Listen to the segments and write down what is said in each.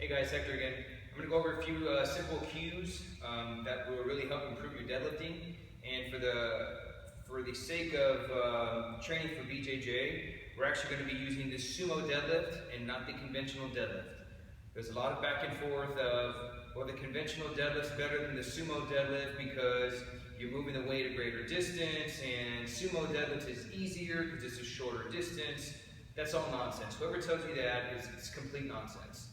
Hey guys, Hector again. I'm going to go over a few simple cues that will really help improve your deadlifting. And for the sake of training for BJJ, we're actually going to be using the Sumo deadlift and not the conventional deadlift. There's a lot of back and forth of, well, the conventional deadlift's better than the Sumo deadlift because you're moving the weight a greater distance, and Sumo deadlift is easier because it's a shorter distance. That's all nonsense. Whoever tells you that is complete nonsense.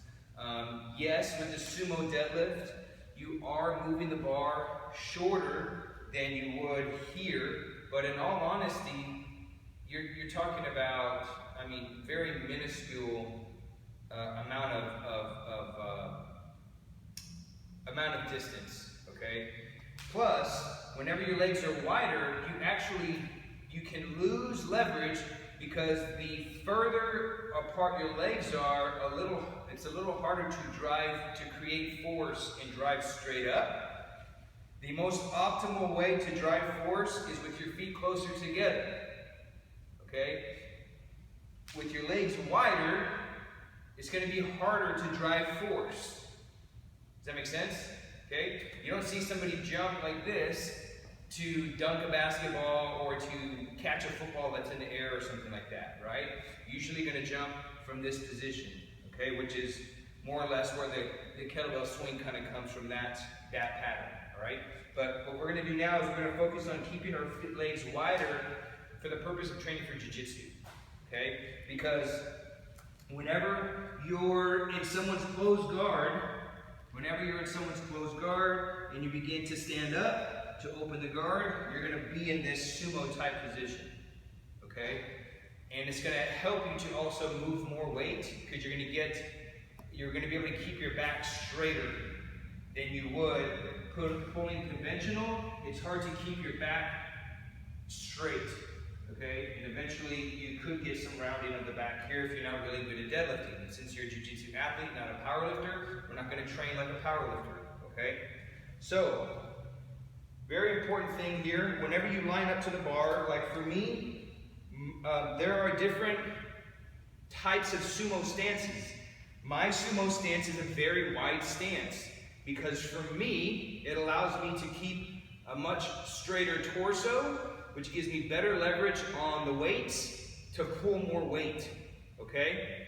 Yes, with the Sumo deadlift, you are moving the bar shorter than you would here, but in all honesty, you're talking about, very minuscule amount of distance, okay? Plus, whenever your legs are wider, you can lose leverage because the further apart your legs are, it's a little harder to create force and drive straight up. The most optimal way to drive force is with your feet closer together, okay? With your legs wider, it's going to be harder to drive force. Does that make sense? Okay? You don't see somebody jump like this to dunk a basketball or to catch a football that's in the air or something like that, right? You're usually going to jump from this position, okay, which is more or less where the kettlebell swing kind of comes from, that pattern, all right? But what we're going to do now is we're going to focus on keeping our legs wider for the purpose of training for jiu-jitsu, okay? Because whenever you're in someone's closed guard, and you begin to stand up to open the guard, you're going to be in this sumo type position, okay? And it's going to help you to also move more weight because you're going to be able to keep your back straighter than you would pulling conventional. It's hard to keep your back straight, okay? And eventually you could get some rounding of the back here if you're not really good at deadlifting. And since you're a jiu-jitsu athlete, not a power lifter, we're not going to train like a power lifter, okay? So, very important thing here, whenever you line up to the bar, like for me, there are different types of sumo stances. My sumo stance is a very wide stance because for me, it allows me to keep a much straighter torso, which gives me better leverage on the weights to pull more weight, okay?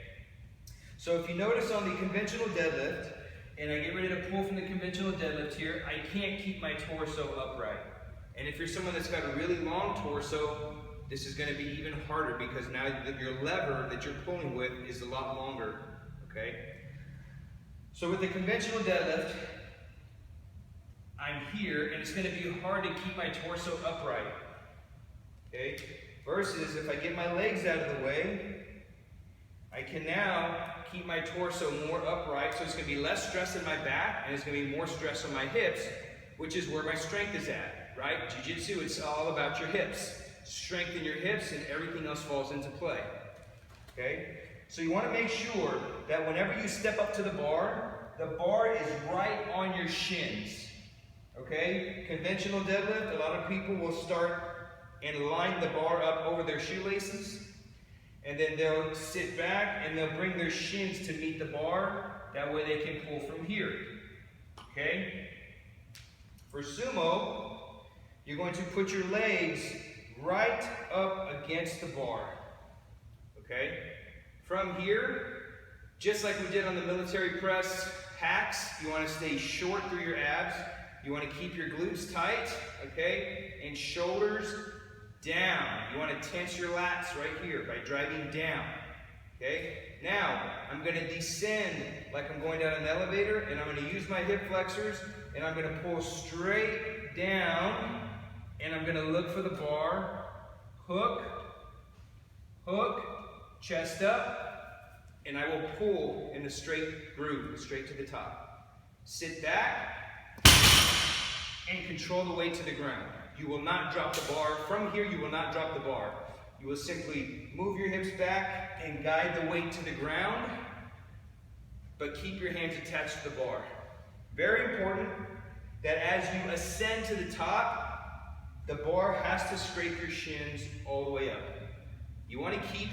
So if you notice on the conventional deadlift, and I get ready to pull from the conventional deadlift here, I can't keep my torso upright. And if you're someone that's got a really long torso, this is going to be even harder because now your lever that you're pulling with is a lot longer, okay? So with the conventional deadlift, I'm here, and it's going to be hard to keep my torso upright, okay? Versus if I get my legs out of the way, I can now keep my torso more upright, so it's going to be less stress in my back, and it's going to be more stress on my hips, which is where my strength is at, right? Jiu-jitsu, it's all about your hips. Strengthen your hips, and everything else falls into play, okay? So you want to make sure that whenever you step up to the bar is right on your shins, okay? Conventional deadlift, a lot of people will start and line the bar up over their shoelaces, and then they'll sit back and they'll bring their shins to meet the bar. That way they can pull from here, okay? For sumo, you're going to put your legs right up against the bar, okay? From here, just like we did on the military press hacks, you want to stay short through your abs. You want to keep your glutes tight, okay? And shoulders down. You want to tense your lats right here by driving down, okay? Now, I'm going to descend like I'm going down an elevator, and I'm going to use my hip flexors, and I'm going to pull straight down, and I'm going to look for the bar, hook, hook, chest up, and I will pull in the straight groove, straight to the top. Sit back, and control the weight to the ground. You will not drop the bar. From here, you will not drop the bar. You will simply move your hips back and guide the weight to the ground, but keep your hands attached to the bar. Very important that as you ascend to the top, the bar has to scrape your shins all the way up. You want to keep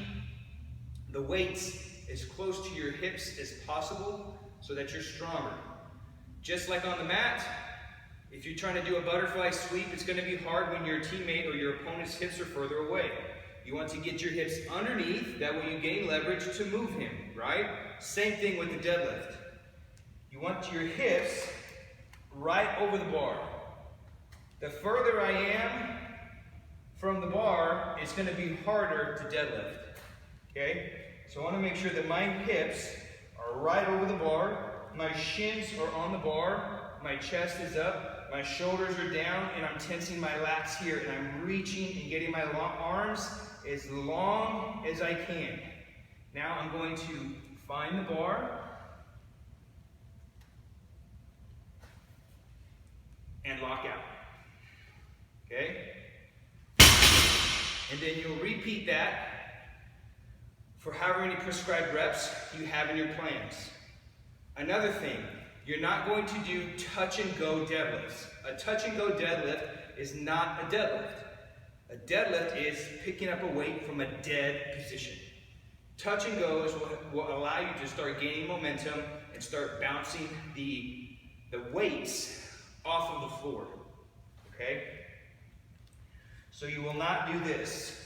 the weights as close to your hips as possible so that you're stronger. Just like on the mat, if you're trying to do a butterfly sweep, it's going to be hard when your teammate or your opponent's hips are further away. You want to get your hips underneath, that way you gain leverage to move him, right? Same thing with the deadlift. You want your hips right over the bar. The further I am from the bar, it's going to be harder to deadlift, okay? So I want to make sure that my hips are right over the bar, my shins are on the bar, my chest is up, my shoulders are down, and I'm tensing my lats here, and I'm reaching and getting my arms as long as I can. Now I'm going to find the bar and lock out. Okay? And then you'll repeat that for however many prescribed reps you have in your plans. Another thing, you're not going to do touch and go deadlifts. A touch and go deadlift is not a deadlift. A deadlift is picking up a weight from a dead position. Touch and go is what will allow you to start gaining momentum and start bouncing the weights off of the floor, okay? So you will not do this.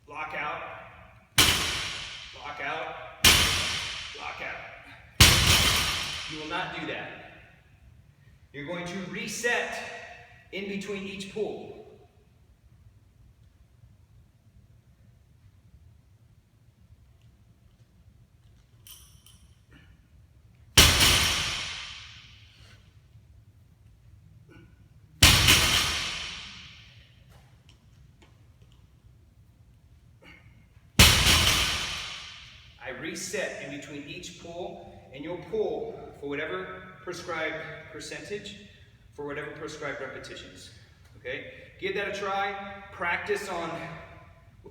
Lock out, lock out, lock out. You will not do that. You're going to reset in between each pull. I reset in between each pull, and you'll pull for whatever prescribed percentage, for whatever prescribed repetitions, okay? Give that a try. Practice on,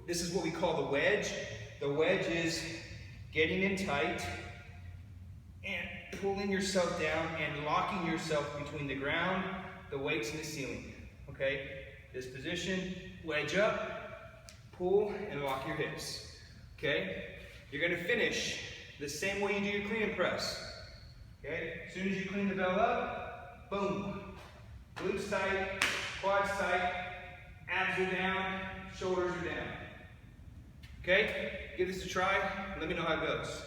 this is what we call the wedge. The wedge is getting in tight and pulling yourself down and locking yourself between the ground, the weights, and the ceiling, okay? This position, wedge up, pull, and lock your hips, okay? You're going to finish the same way you do your clean and press. Okay? As soon as you clean the bell up, boom. Glutes tight, quads tight, abs are down, shoulders are down. Okay? Give this a try. Let me know how it goes.